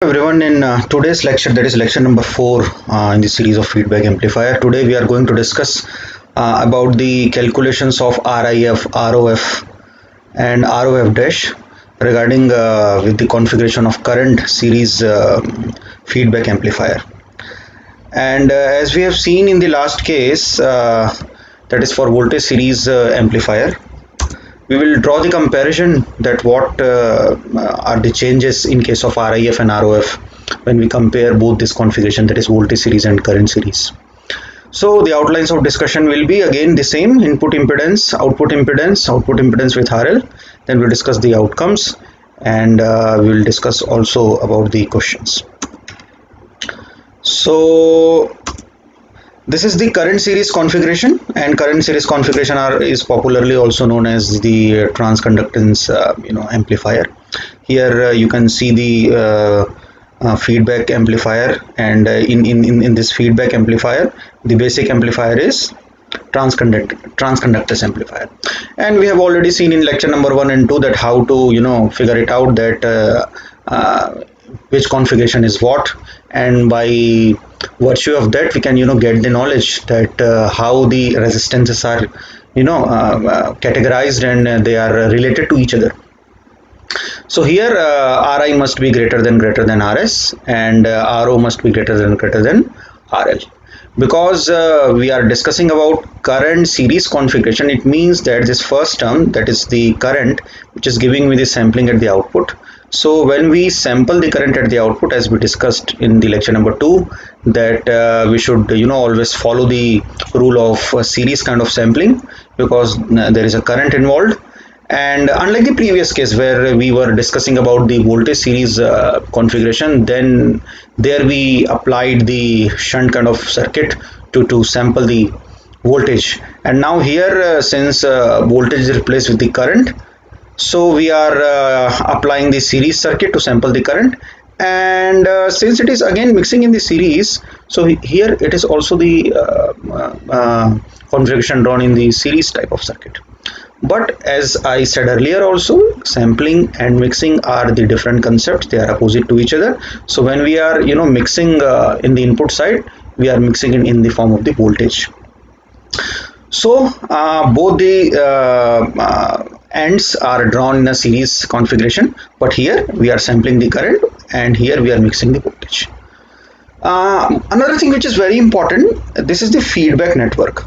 Everyone, in today's lecture, that is lecture number 4 in the series of feedback amplifier. Today we are going to discuss about the calculations of RIF, ROF and ROF dash regarding with the configuration of current series feedback amplifier. And as we have seen in the last case, that is for voltage series amplifier, we will draw the comparison that what are the changes in case of RIF and ROF when we compare both this configuration, that is voltage series and current series. So the outlines of discussion will be again the same: input impedance, output impedance with RL. Then we'll discuss the outcomes, and we'll discuss also about the questions. So this is the current series configuration, and current series configuration is popularly also known as the transconductance amplifier. Here you can see the feedback amplifier, and in this feedback amplifier the basic amplifier is transconductance amplifier. And we have already seen in lecture number 1 and 2 that how to figure it out, that which configuration is what, and by virtue of that we can get the knowledge that how the resistances are categorized, and they are related to each other. So here Ri must be greater than Rs, and Ro must be greater than RL. Because we are discussing about current series configuration, it means that this first term, that is the current, which is giving me the sampling at the output. So when we sample the current at the output, as we discussed in the lecture number 2, that we should always follow the rule of series kind of sampling, because there is a current involved. And unlike the previous case where we were discussing about the voltage series configuration, then there we applied the shunt kind of circuit to sample the voltage. And now here, since voltage is replaced with the current, so we are applying the series circuit to sample the current. And since it is again mixing in the series, so here it is also the configuration drawn in the series type of circuit. But as I said earlier also, sampling and mixing are the different concepts, they are opposite to each other. So when we are mixing in the input side, we are mixing in the form of the voltage. So both the ends are drawn in a series configuration, but here we are sampling the current and here we are mixing the voltage. Another thing which is very important, this is the feedback network,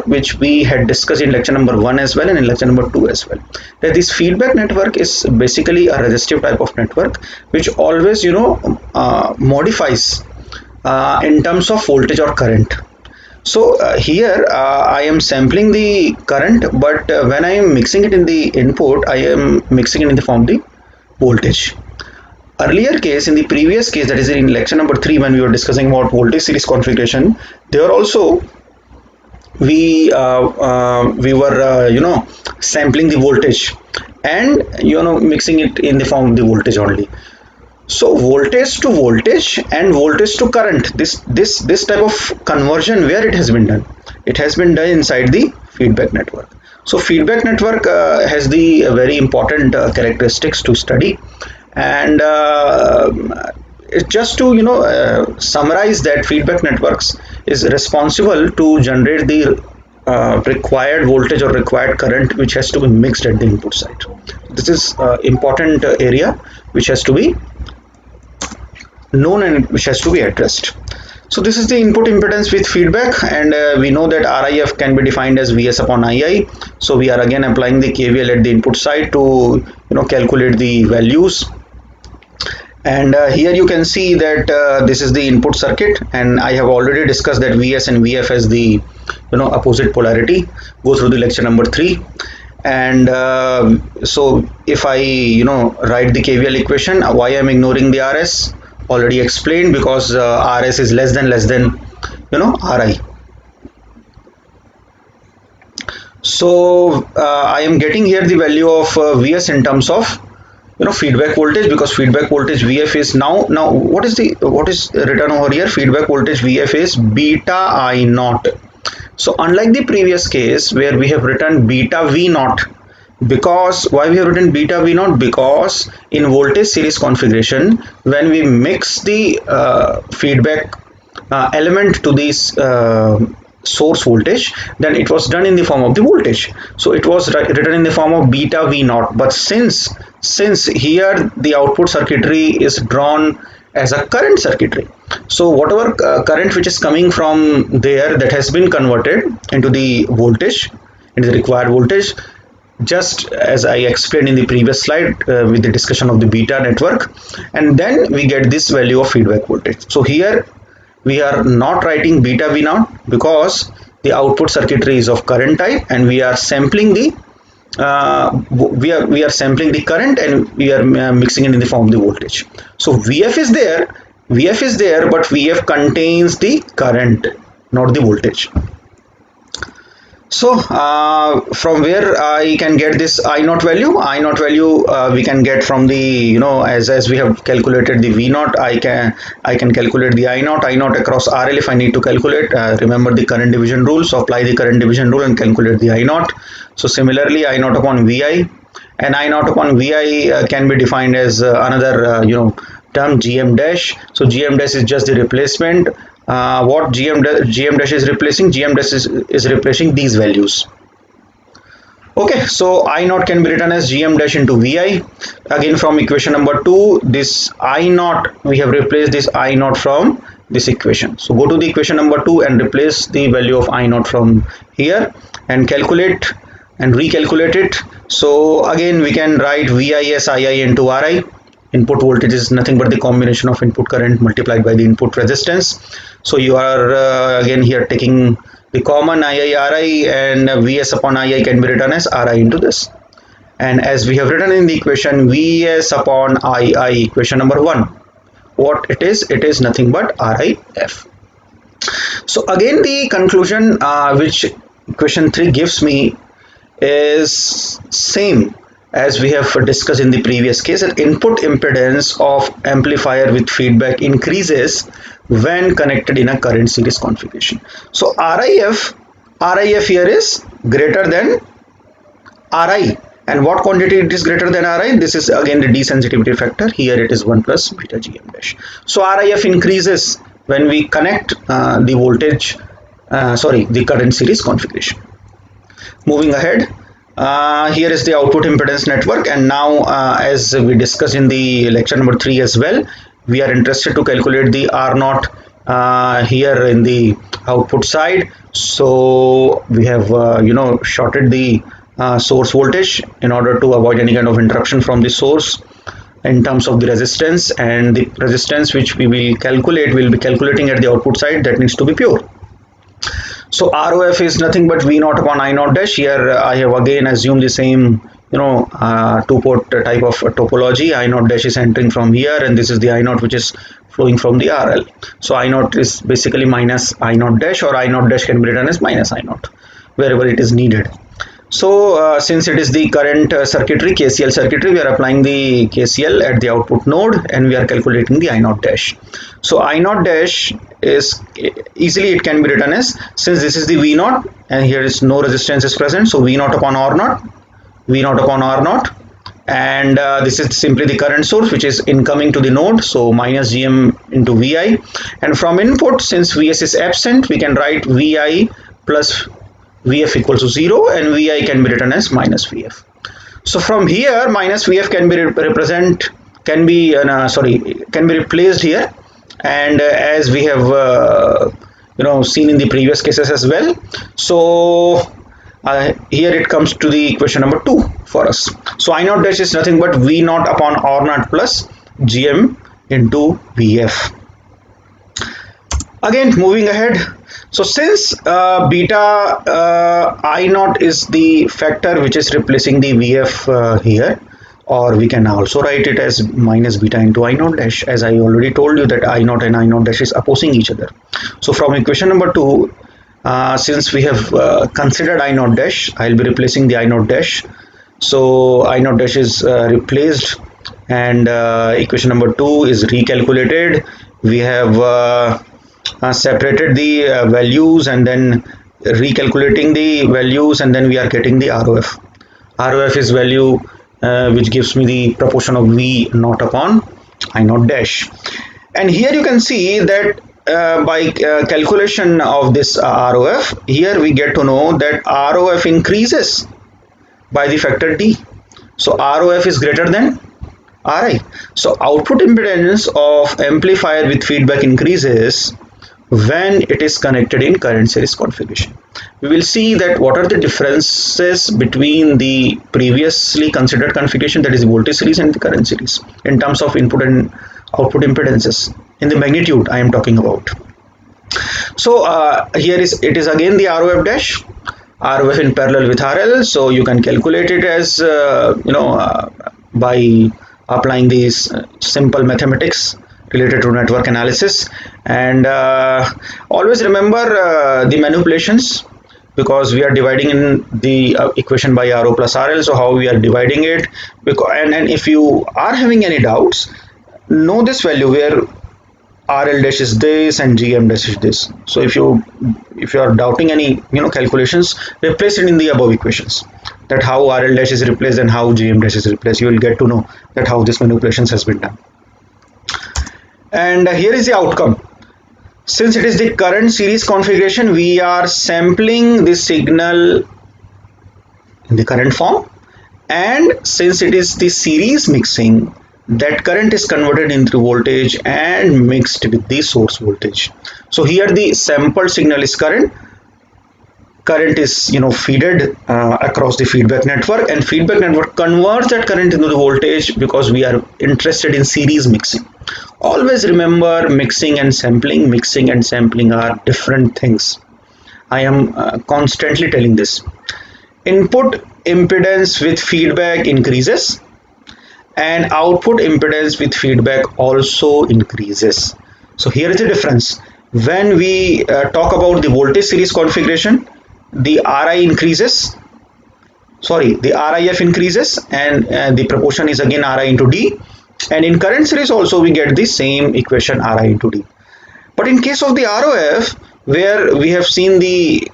which we had discussed in lecture number 1 as well and in lecture number 2 as well. That this feedback network is basically a resistive type of network which always modifies in terms of voltage or current. So here I am sampling the current, but when I am mixing it in the input, I am mixing it in the form of the voltage. Earlier case, in the previous case, that is in lecture number 3, when we were discussing about voltage series configuration, there also we were sampling the voltage and mixing it in the form of the voltage only. So voltage to voltage and voltage to current, this type of conversion, where it has been done, it has been done inside the feedback network. So feedback network has the very important characteristics to study. And just to summarize, that feedback networks is responsible to generate the required voltage or required current which has to be mixed at the input side. This is important area which has to be known and which has to be addressed. So this is the input impedance with feedback, and we know that RIF can be defined as Vs upon II. So we are again applying the KVL at the input side to calculate the values. And here you can see that this is the input circuit, and I have already discussed that Vs and Vf as the opposite polarity. Go through the lecture number 3. And so if I write the KVL equation, why I am ignoring the Rs, already explained, because Rs is less than Ri. So I am getting here the value of Vs in terms of feedback voltage, because feedback voltage Vf is now what is written over here? Feedback voltage Vf is beta I naught. So unlike the previous case where we have written beta V naught, Because why we have written beta V naught? Because in voltage series configuration, when we mix the feedback element to this source voltage, then it was done in the form of the voltage. So it was written in the form of beta V naught. But since here the output circuitry is drawn as a current circuitry, so whatever current which is coming from there, that has been converted into the voltage, into the required voltage, just as I explained in the previous slide with the discussion of the beta network, and then we get this value of feedback voltage. So here we are not writing beta V naught because the output circuitry is of current type, and we are sampling the we are sampling the current, and we are mixing it in the form of the voltage. So VF is there, but VF contains the current, not the voltage. So from where I can get this I naught value? I naught value we can get from the, as we have calculated the V naught, I can calculate the I naught across RL if I need to calculate. Remember the current division rule, so apply the current division rule and calculate the I naught. So similarly, I naught upon Vi, and I naught upon Vi can be defined as another term, GM dash. So GM dash is just the replacement. What GM dash is replacing? GM dash is replacing these values. Okay, so I naught can be written as GM dash into Vi. Again, from equation number 2, this I naught, we have replaced this I naught from this equation. So go to the equation number 2 and replace the value of I naught from here and calculate and recalculate it. So again, we can write Vi as II into Ri. Input voltage is nothing but the combination of input current multiplied by the input resistance. So you are again here taking the common II and Vs upon II can be written as Ri into this. And as we have written in the equation, Vs upon II, equation number 1, what it is nothing but Rif. So again, the conclusion which equation 3 gives me is same as we have discussed in the previous case, that input impedance of amplifier with feedback increases when connected in a current series configuration. So RIF here is greater than Ri, and what quantity it is greater than Ri? This is again the desensitivity factor. Here it is 1 plus beta GM dash. So RIF increases when we connect the voltage, the current series configuration. Moving ahead, here is the output impedance network, and now as we discussed in the lecture number 3 as well, we are interested to calculate the R naught here in the output side. So we have shorted the source voltage in order to avoid any kind of interruption from the source in terms of the resistance, and the resistance which we will be calculating at the output side, that needs to be pure. So ROF is nothing but V naught upon I naught dash. Here I have again assumed the same two-port type of topology. I naught dash is entering from here, and this is the I naught which is flowing from the RL. So I naught is basically minus I naught dash, or I naught dash can be written as minus I naught wherever it is needed. So since it is the current circuitry, KCL circuitry, we are applying the KCL at the output node, and we are calculating the I naught dash. So I naught dash is easily, it can be written as, since this is the V naught and here is no resistance is present, so V naught upon R naught, V naught upon R naught, and this is simply the current source which is incoming to the node, so minus GM into Vi, and from input, since Vs is absent, we can write Vi plus Vf equals to 0, and Vi can be written as minus Vf. So from here, minus Vf can be replaced here, and as we have seen in the previous cases as well. So here it comes to the equation number 2 for us. So I naught dash is nothing but V naught upon R naught plus GM into Vf. Again, moving ahead. So since beta I naught is the factor which is replacing the Vf here, or we can also write it as minus beta into I naught dash, as I already told you that I naught and I naught dash is opposing each other. So from equation number 2, since we have considered I naught dash, I will be replacing the I naught dash. So I naught dash is replaced, and equation number 2 is recalculated. We have separated the values and then recalculating the values, and then we are getting the ROF. ROF is value which gives me the proportion of V naught upon I naught dash. And here you can see that by calculation of this ROF, here we get to know that ROF increases by the factor D. So ROF is greater than Ri. So output impedance of amplifier with feedback increases when it is connected in current series configuration. We will see that what are the differences between the previously considered configuration, that is voltage series, and the current series in terms of input and output impedances in the magnitude I am talking about. So here it is again the ROF dash, ROF in parallel with RL. So you can calculate it as by applying these simple mathematics related to network analysis. And always remember the manipulations, because we are dividing in the equation by RO plus RL. So how we are dividing it, because and if you are having any doubts, know this value where RL dash is this and GM dash is this. So if you are doubting any calculations, replace it in the above equations, that how RL dash is replaced and how GM dash is replaced. You will get to know that how this manipulations has been done. And here is the outcome. Since it is the current series configuration, we are sampling the signal in the current form, and since it is the series mixing, that current is converted into voltage and mixed with the source voltage. So here the sampled signal is current is feeded across the feedback network, and feedback network converts that current into the voltage, because we are interested in series mixing. Always remember, mixing and sampling are different things. I am constantly telling this. Input impedance with feedback increases and output impedance with feedback also increases. So here is the difference. When we talk about the voltage series configuration, the RI increases, the RIF increases, and the proportion is again RI into D. And in current series also we get the same equation, RI into D. But in case of the ROF, where we have seen the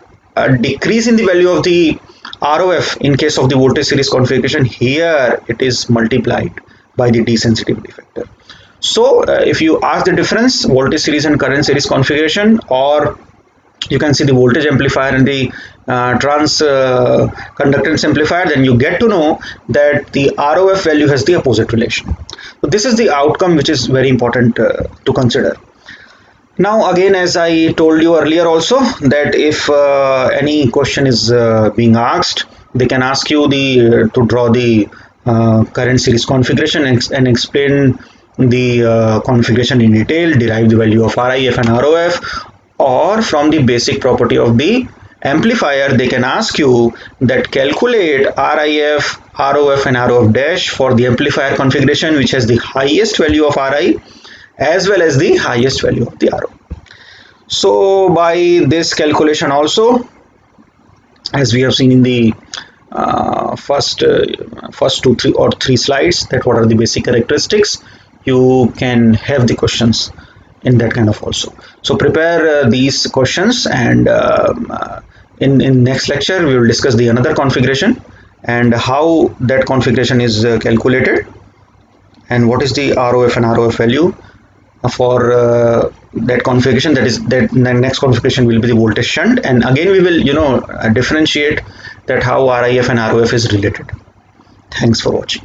decrease in the value of the ROF in case of the voltage series configuration, here it is multiplied by the desensitivity factor. So if you ask the difference, voltage series and current series configuration, or you can see the voltage amplifier and the conductance amplifier, then you get to know that the ROF value has the opposite relation. So this is the outcome which is very important to consider. Now again, as I told you earlier also, that if any question is being asked, they can ask you to draw the current series configuration and explain the configuration in detail, derive the value of RIF and ROF, or from the basic property of the amplifier they can ask you that calculate RIF, ROF and ROF dash for the amplifier configuration which has the highest value of RI as well as the highest value of the RO. So by this calculation also, as we have seen in the first 2, 3 or 3 slides, that what are the basic characteristics, you can have the questions in that kind of also. So prepare these questions, and in next lecture we will discuss the another configuration and how that configuration is calculated, and what is the ROF and ROF value for that configuration. That is, that next configuration will be the voltage shunt, and again we will differentiate that how RIF and ROF is related. Thanks for watching.